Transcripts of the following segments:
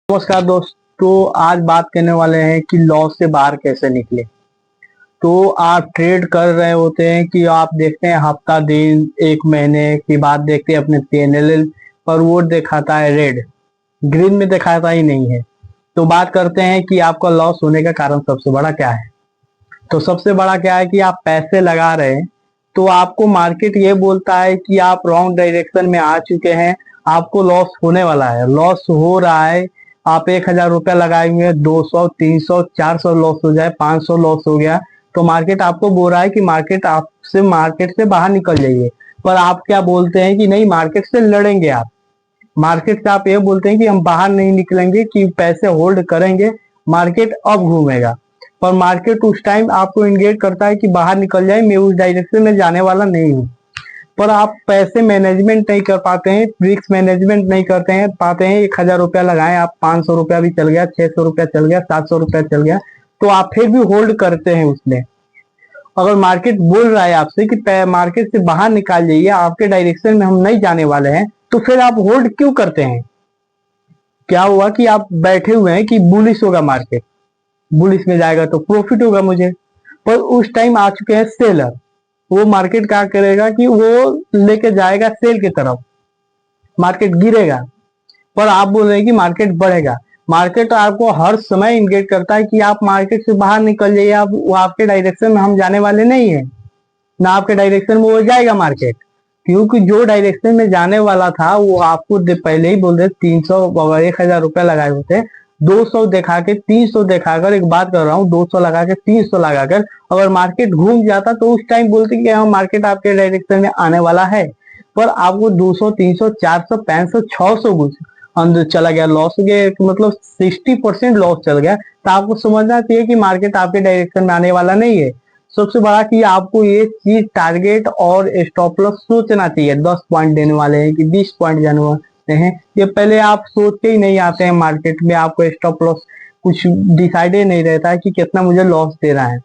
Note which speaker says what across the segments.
Speaker 1: नमस्कार दोस्तों, आज बात करने वाले हैं कि लॉस से बाहर कैसे निकले। तो आप ट्रेड कर रहे होते हैं कि आप देखते हैं हफ्ता दिन एक महीने की बात देखते हैं अपने पीएनएल पर वो दिखाता है रेड, ग्रीन में दिखाता ही नहीं है। तो बात करते हैं कि आपका लॉस होने का कारण सबसे बड़ा क्या है। तो सबसे बड़ा क्या है कि आप पैसे लगा रहे हैं तो आपको मार्केट ये बोलता है कि आप रॉन्ग डायरेक्शन में आ चुके हैं, आपको लॉस होने वाला है, लॉस हो रहा है। आप 1,000 रुपया लगाए हुए हैं, 200 300 400 लॉस हो जाए, 500 लॉस हो गया तो मार्केट आपको बोल रहा है कि मार्केट से बाहर निकल जाइए। पर आप क्या बोलते हैं कि नहीं, मार्केट से लड़ेंगे। आप मार्केट से आप ये बोलते हैं कि हम बाहर नहीं निकलेंगे, कि पैसे होल्ड करेंगे, मार्केट अब घूमेगा। पर मार्केट उस टाइम आपको इंडिकेट करता है कि बाहर निकल जाए, मैं उस डायरेक्शन में जाने वाला नहीं हूँ। पर आप पैसे मैनेजमेंट नहीं कर पाते हैं, रिस्क मैनेजमेंट नहीं करते हैं पाते हैं। 1,000 रुपया लगाए आप, 500 रुपया भी चल गया, 600 रुपया चल गया, 700 रुपया चल गया, तो आप फिर भी होल्ड करते हैं उसमें। अगर मार्केट बोल रहा है आपसे कि मार्केट से बाहर निकाल जाइए, आपके डायरेक्शन में हम नहीं जाने वाले हैं, तो फिर आप होल्ड क्यों करते हैं। क्या हुआ कि आप बैठे हुए हैं कि बुलिश होगा मार्केट, बुलिश में जाएगा तो प्रॉफिट होगा मुझे। पर उस टाइम आ चुके हैं सेलर, वो मार्केट क्या करेगा कि वो लेके जाएगा सेल की तरफ, मार्केट गिरेगा। पर आप बोल रहे हैं कि मार्केट बढ़ेगा। मार्केट आपको हर समय इंडिकेट करता है कि आप मार्केट से बाहर निकल जाइए, आप वो आपके डायरेक्शन में हम जाने वाले नहीं है, ना आपके डायरेक्शन में वो जाएगा मार्केट। क्योंकि जो डायरेक्शन में जाने वाला था वो आपको पहले ही बोल रहे 300, अगर 1,000 रुपया लगाए होते, 200 दिखा के 300 दिखाकर, एक बात कर रहा हूँ, 200 लगा के 300 लगाकर अगर मार्केट घूम जाता तो उस टाइम बोलते कि हाँ मार्केट आपके डायरेक्शन में आने वाला है। पर आपको 200 300 400 500 600 कुछ अंदर चला गया, लॉस हो गया, मतलब 60% लॉस चल गया। तो आपको समझना चाहिए कि मार्केट आपके डायरेक्शन में आने वाला नहीं है। सबसे बड़ा कि आपको ये चीज टारगेट और स्टॉप लॉस सोचना चाहिए। 10 पॉइंट देने वाले हैं कि 20 पॉइंट देने वाले हैं, ये पहले आप सोच के ही नहीं आते हैं मार्केट में। आपको स्टॉप लॉस कुछ डिसाइड ही नहीं रहता है कि कितना मुझे लॉस दे रहा है।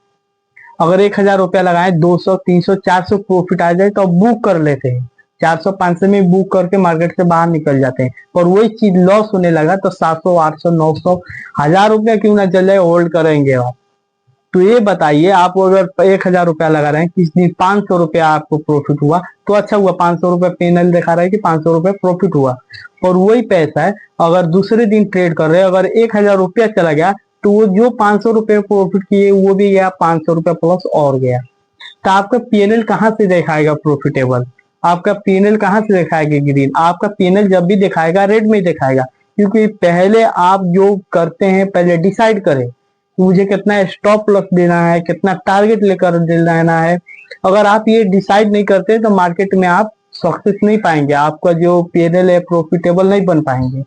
Speaker 1: अगर 1,000 रुपया लगाए, 200 300 400 प्रॉफिट आ जाए तो आप बुक कर लेते हैं, 400 500 में बुक करके मार्केट से बाहर निकल जाते हैं। पर वही चीज लॉस होने लगा तो 700 800 900 1,000 रुपया क्यों ना चल जाए, होल्ड करेंगे आप। तो ये बताइए, आप अगर 1,000 रुपया लगा रहे हैं, किस दिन 500 रुपया आपको प्रॉफिट हुआ तो अच्छा हुआ, 500 रुपया पेनल दिखा रहा है कि 500 रुपया प्रॉफिट हुआ। और वही पैसा है अगर दूसरे दिन ट्रेड कर रहे हैं, अगर 1,000 रुपया चला गया तो वो जो 500 रुपये प्रॉफिट किए वो भी गया, 500 रुपया प्लस और गया। तो आपका पीएनएल कहाँ से दिखाएगा प्रॉफिटेबल, आपका पीएनएल कहाँ से दिखाएगा ग्रीन। आपका पीएनएल जब भी दिखाएगा रेड में दिखाएगा। क्योंकि पहले आप जो करते हैं, पहले डिसाइड करें कि मुझे कितना स्टॉप लॉस देना है, कितना टारगेट लेकर देना है। अगर आप ये डिसाइड नहीं करते तो मार्केट में आप सक्सेस नहीं पाएंगे, आपका जो पीएनएल है प्रॉफिटेबल नहीं बन पाएंगे।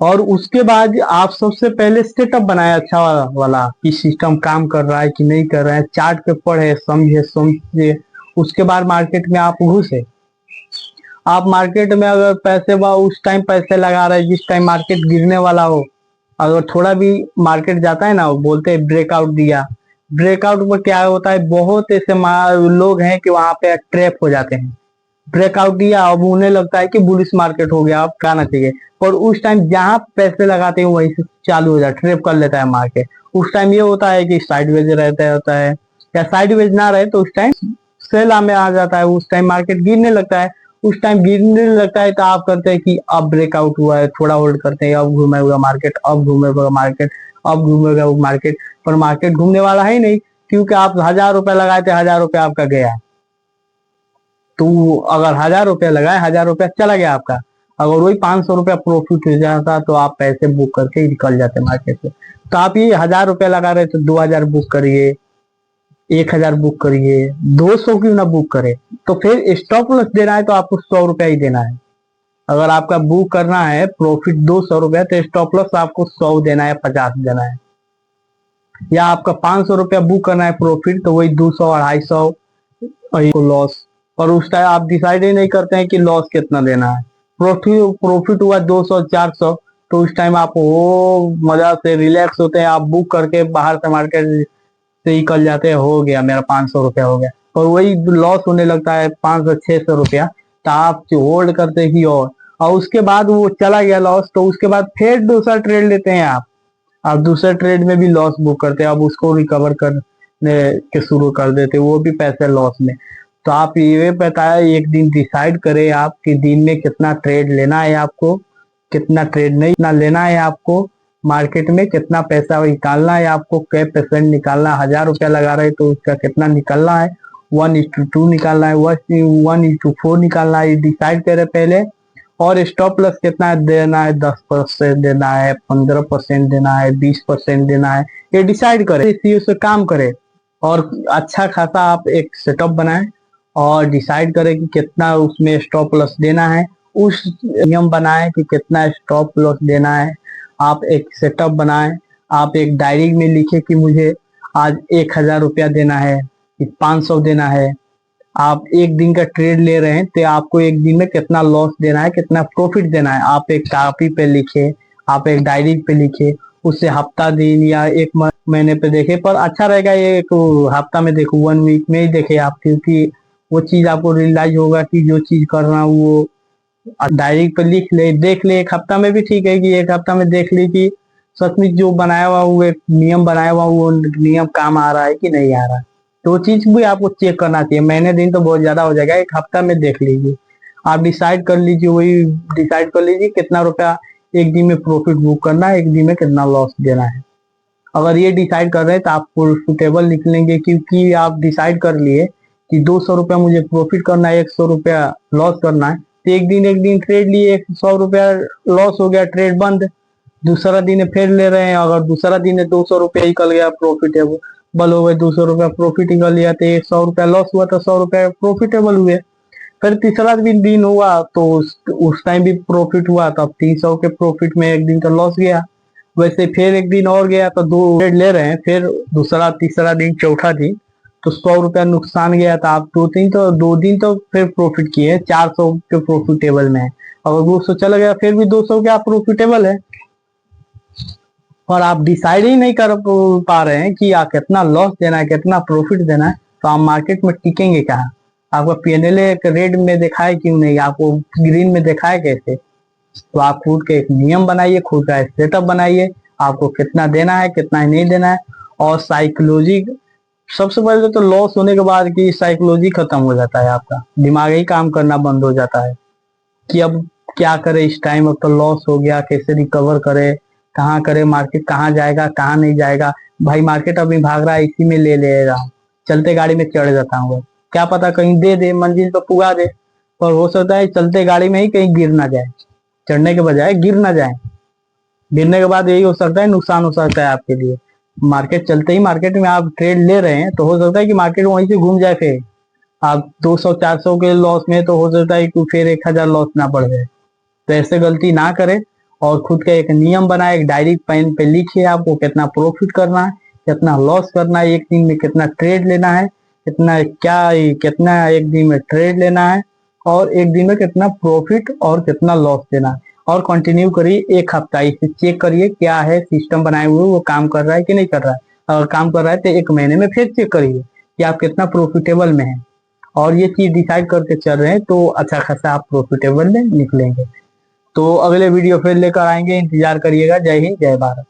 Speaker 1: और उसके बाद आप सबसे पहले सेटअप बनाए अच्छा वाला कि सिस्टम काम कर रहा है कि नहीं कर रहा है, चार्ट पे पढ़े समझे। उसके बाद मार्केट में आप घुसे। आप मार्केट में अगर पैसे उस टाइम पैसे लगा रहे जिस टाइम मार्केट गिरने वाला हो, अगर थोड़ा भी मार्केट जाता है ना, वो बोलते हैं ब्रेकआउट दिया। ब्रेकआउट में क्या होता है, बहुत ऐसे लोग हैं कि वहां पे ट्रैप हो जाते हैं। ब्रेकआउट दिया, अब उन्हें लगता है कि बुलिश मार्केट हो गया, अब कहना चाहिए। पर उस टाइम जहां पैसे लगाते हैं वहीं से चालू हो जाए, ट्रेप कर लेता है मार्केट। उस टाइम ये होता है कि साइडवेज रहता होता है, या साइडवेज ना रहे तो उस टाइम सेल में आ जाता है, उस टाइम मार्केट गिरने लगता है। उस टाइम गिरने लगता है तो आप करते हैं कि अब ब्रेकआउट हुआ है, थोड़ा होल्ड करते हैं, अब घूमेगा मार्केट, अब घूमेगा मार्केट, अब घूमेगा मार्केट। पर मार्केट घूमने वाला है ही नहीं, क्योंकि आप 1,000 रुपया लगाए थे, 1,000 रुपया आपका गया। तो अगर 1,000 रुपया लगाए, 1,000 रुपया चला गया आपका, अगर वही 500 रुपया प्रॉफिट हो जाता तो आप पैसे बुक करके ही निकल जाते मार्केट से। तो आप ये 1,000 रुपया लगा रहे तो 2,000 बुक करिए, 1,000 बुक करिए, 200 क्यों ना बुक करे। तो फिर स्टॉप लॉस देना है तो आपको 100 रुपया ही देना है। अगर आपका बुक करना है प्रॉफिट 200 रुपया तो स्टॉप लॉस आपको 100 देना है, 50 देना है। या आपका 500 रुपया बुक करना है प्रॉफिट तो वही 200 250 लॉस। और उस टाइम आप डिसाइड ही नहीं करते हैं कि लॉस कितना देना है। प्रॉफिट प्रॉफिट हुआ 200 400 तो उस टाइम आप वो मजा से रिलैक्स होते हैं, आप बुक करके बाहर से मार्केट से निकल जाते हैं, हो गया मेरा 500 रुपया हो गया। और वही लॉस होने लगता है 500 600 रुपया, तो आप होल्ड करते ही और उसके बाद वो चला गया लॉस, तो उसके बाद फिर दूसरा ट्रेड लेते हैं आप दूसरे ट्रेड में भी लॉस बुक करते हैं, अब उसको रिकवर करने के शुरू कर देते हैं, वो भी पैसे लॉस में। तो आप ये बताया, एक दिन डिसाइड करें आप कि दिन में कितना ट्रेड लेना है आपको, कितना ट्रेड नहीं ना लेना है आपको, मार्केट में कितना पैसा निकालना है आपको, कै परसेंट निकालना है। 1000 रुपया लगा रहे तो उसका कितना निकालना है, 1:2 निकालना है, 1:4 निकालना है, डिसाइड करें पहले। और स्टॉप लॉस कितना देना है, 10% देना है, 15% देना है, 20% देना है, ये डिसाइड करें, इसी उस काम करें। और अच्छा खासा आप एक सेटअप बनाएं और डिसाइड करें कि कितना उसमें स्टॉप लॉस देना है, उस नियम बनाएं कि कितना स्टॉप लॉस देना है। आप एक सेटअप बनाएं, आप एक डायरी में लिखे कि मुझे आज 1000 रुपया देना है कि 500 देना है। आप एक दिन का ट्रेड ले रहे हैं तो आपको एक दिन में कितना लॉस देना है, कितना प्रॉफिट देना है, आप एक कॉपी पे लिखे, आप एक डायरी पे लिखे। उससे हफ्ता दिन या एक महीने पे देखे, पर अच्छा रहेगा ये एक हफ्ता में देखो, 1 वीक में ही देखे आप, क्योंकि वो चीज आपको रियलाइज होगा कि जो चीज कर रहा हूँ वो डायरी पे लिख ले, देख ले। एक हफ्ता में भी ठीक है कि एक हफ्ता में देख ली कि सचमुच जो बनाया हुआ वो एक नियम बनाया हुआ वो नियम काम आ रहा है कि नहीं आ रहा है। तो वो चीज भी आपको चेक करना चाहिए। महीने दिन तो बहुत ज्यादा हो जाएगा, एक हफ्ता में देख लीजिए, आप डिसाइड कर लीजिए, वही डिसाइड कर लीजिए कितना रुपया एक दिन में प्रॉफिट बुक करना है, एक दिन में कितना लॉस देना है। अगर ये डिसाइड कर रहे हैं तो आप प्रॉफिटेबल लिख लेंगे, क्योंकि आप डिसाइड कर लिए कि 200 रुपया मुझे प्रॉफिट करना है, 100 रुपया लॉस करना है, तो एक दिन ट्रेड लिए, 100 रुपया लॉस हो गया, ट्रेड बंद। दूसरा दिन फिर ले रहे हैं, अगर दूसरा दिन 200 रुपया निकल गया प्रॉफिटेबल हो गए, 200 रुपया प्रॉफिट निकल लिया तो 100 रुपया लॉस हुआ, तो 100 रुपया प्रॉफिटेबल हुए। फिर तीसरा भी दिन हुआ तो उस टाइम भी प्रॉफिट हुआ, तो अब 300 के प्रॉफिट में एक दिन का लॉस गया। वैसे फिर एक दिन और गया तो 2 ट्रेड ले रहे हैं, फिर दूसरा तीसरा दिन चौथा दिन तो 100 रुपया नुकसान गया था। आप 2 दिन तो फिर प्रॉफिट किए, 400 के प्रॉफिटेबल में है। अगर 200 चला गया फिर भी 200 के आप प्रॉफिटेबल है, और आप डिसाइड ही नहीं कर पा रहे हैं कि आप कितना लॉस देना है, कितना प्रॉफिट देना है, तो आप मार्केट में टिकेंगे कहाँ। आपका पीएनएल एक रेड में दिखाए क्यों नहीं, आपको ग्रीन में दिखाए कैसे। तो आप खुद के एक नियम बनाइए, खुद का सेटअप बनाइए, आपको कितना देना है कितना नहीं देना है। और साइकोलॉजी सबसे पहले तो लॉस होने के बाद की साइकोलॉजी खत्म हो जाता है, आपका दिमाग ही काम करना बंद हो जाता है कि अब क्या करे इस टाइम, अब तो लॉस हो गया, कैसे रिकवर करे, कहाँ करे, मार्केट कहाँ जाएगा कहाँ नहीं जाएगा। भाई मार्केट अभी भाग रहा है, इसी में ले ले रहा हूँ, चलते गाड़ी में चढ़ जाता हूँ, क्या पता कहीं दे दे, मंजिल तो पुगा दे, पर हो सकता है चलते गाड़ी में ही कहीं गिर ना जाए, चढ़ने के बजाय गिर ना जाए। गिरने के बाद यही हो सकता है, नुकसान हो सकता है आपके लिए। मार्केट चलते ही मार्केट में आप ट्रेड ले रहे हैं तो हो सकता है कि मार्केट वहीं से घूम जाए, फिर आप 200-400 के लॉस में, तो हो सकता है कि फिर 1000 लॉस ना पड़ जाए। तो ऐसे गलती ना करें, और खुद का एक नियम बनाए, एक डायरी पेन पे लिखिए आपको कितना प्रॉफिट करना है, कितना लॉस करना है, एक दिन में कितना ट्रेड लेना है, कितना एक दिन में ट्रेड लेना है, और एक दिन में कितना प्रॉफिट और कितना लॉस देना है। और कंटिन्यू करिए एक हफ्ता, इसे चेक करिए क्या है सिस्टम बनाए हुए वो काम कर रहा है कि नहीं कर रहा है। अगर काम कर रहा है तो एक महीने में फिर चेक करिए कि आप कितना प्रॉफिटेबल में है, और ये चीज डिसाइड करके चल रहे हैं तो अच्छा खासा आप प्रॉफिटेबल में निकलेंगे। तो अगले वीडियो फिर लेकर आएंगे, इंतजार करिएगा। जय हिंद, जय भारत।